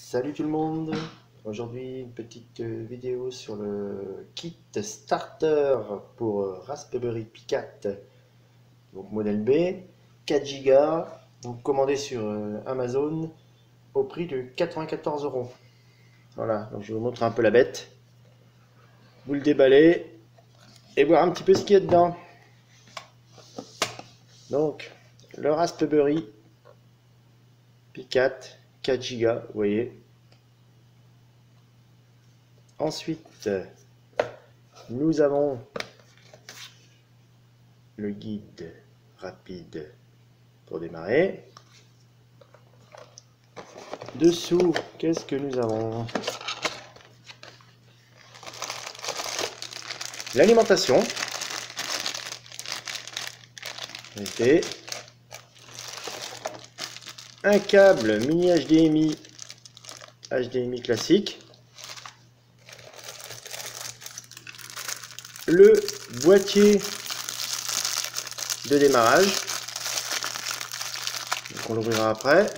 Salut tout le monde. Aujourd'hui une petite vidéo sur le kit starter pour Raspberry Pi 4, donc modèle B, 4 Go, donc commandé sur Amazon au prix de 94 €. Voilà, donc je vous montre un peu la bête. Vous le déballez et voir un petit peu ce qu'il y a dedans. Donc le Raspberry Pi 4, 4 Go, vous voyez. Ensuite, nous avons le guide rapide pour démarrer. Dessous, qu'est-ce que nous avons? L'alimentation. Okay. Un câble mini HDMI classique. Le boîtier de démarrage. Donc on l'ouvrira après.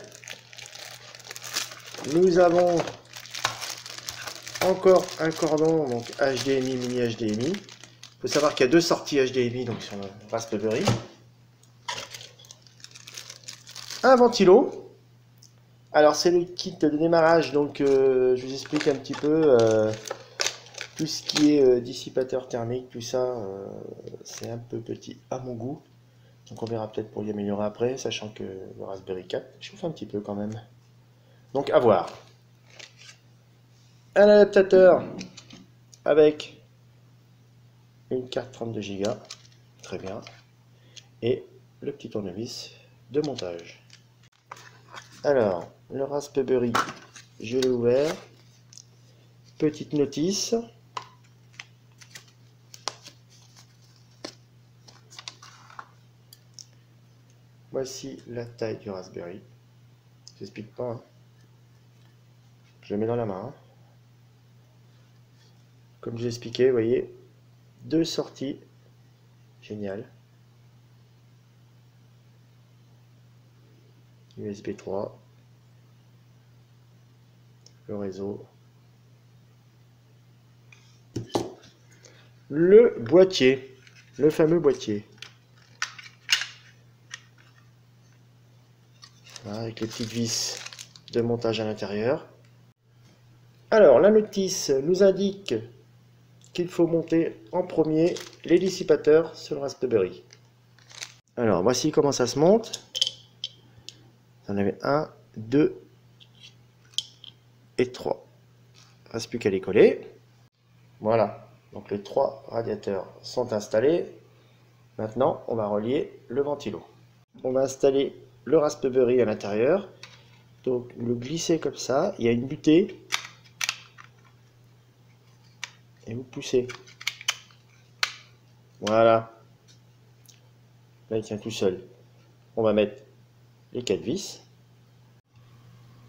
Nous avons encore un cordon, donc HDMI, mini HDMI. Il faut savoir qu'il y a deux sorties HDMI donc sur le Raspberry. Un ventilo. Alors c'est le kit de démarrage, donc je vous explique un petit peu tout ce qui est dissipateur thermique, tout ça, c'est un peu petit à mon goût. Donc on verra peut-être pour y améliorer après, sachant que le Raspberry 4 chauffe un petit peu quand même. Donc à voir. Un adaptateur avec une carte 32 Go, très bien. Et le petit tournevis de montage. Alors, le Raspberry, je l'ai ouvert. Petite notice. Voici la taille du Raspberry. J'explique pas. Hein. Je le mets dans la main. Hein. Comme je l'ai expliqué, vous voyez, deux sorties. Génial. USB 3. Le réseau. Le boîtier. Le fameux boîtier. Voilà, avec les petites vis de montage à l'intérieur. Alors, la notice nous indique qu'il faut monter en premier les dissipateurs sur le Raspberry. Alors, voici comment ça se monte. Vous en avez 1, 2 et 3. Il ne reste plus qu'à les coller. Voilà, donc les 3 radiateurs sont installés. Maintenant, on va relier le ventilo. On va installer le Raspberry à l'intérieur. Donc, le glisser comme ça. Il y a une butée. Et vous poussez. Voilà. Là, il tient tout seul. On va mettre les 4 vis.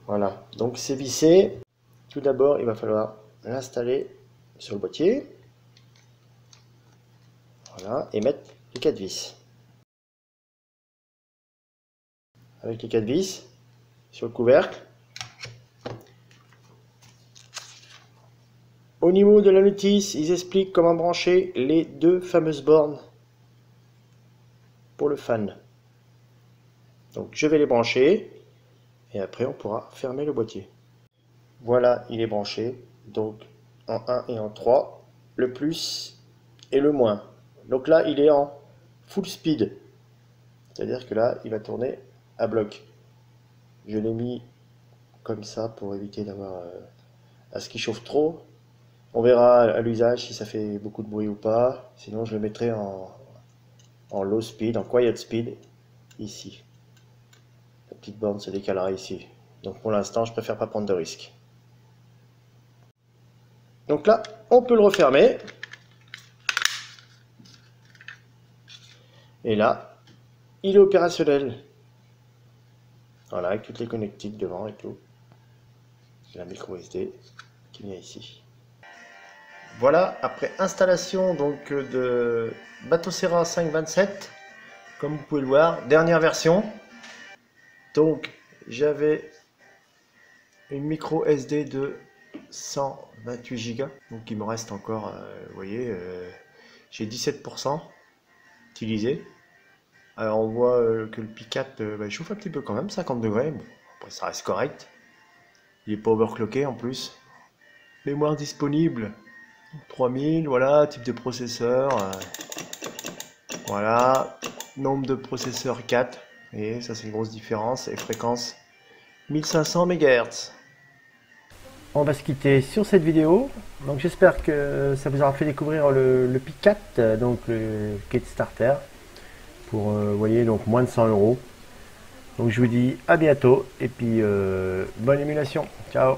Voilà. Donc, c'est vissé. Tout d'abord, il va falloir l'installer sur le boîtier. Voilà. Et mettre les 4 vis. Avec les 4 vis sur le couvercle. Au niveau de la notice, ils expliquent comment brancher les deux fameuses bornes pour le fan. Donc je vais les brancher et après on pourra fermer le boîtier. Voilà, il est branché. Donc en 1 et en 3, le plus et le moins. Donc là, il est en full speed. C'est-à-dire que là, il va tourner à bloc. Je l'ai mis comme ça pour éviter d'avoir à ce qu'il chauffe trop. On verra à l'usage si ça fait beaucoup de bruit ou pas. Sinon, je le mettrai en low speed, en quiet speed, ici. La petite borne se décalera ici. Donc pour l'instant, je préfère pas prendre de risque. Donc là, on peut le refermer. Et là, il est opérationnel. Voilà, avec toutes les connectiques devant et tout. La micro SD qui vient ici. Voilà, après installation donc de Batocera 527, comme vous pouvez le voir, dernière version. Donc j'avais une micro SD de 128 Go. Donc il me reste encore, vous voyez, j'ai 17% utilisé. Alors on voit que le P4 il chauffe un petit peu quand même, 50 degrés. Bon, après ça reste correct. Il n'est pas overclocké en plus. Mémoire disponible 3000, voilà, type de processeur. Voilà, nombre de processeurs 4. Et ça c'est une grosse différence. Et fréquence 1500 MHz. On va se quitter sur cette vidéo. Donc j'espère que ça vous aura fait découvrir le P4, donc le kit starter, pour vous voyez, donc moins de 100 euros. Donc je vous dis à bientôt et puis bonne émulation. Ciao.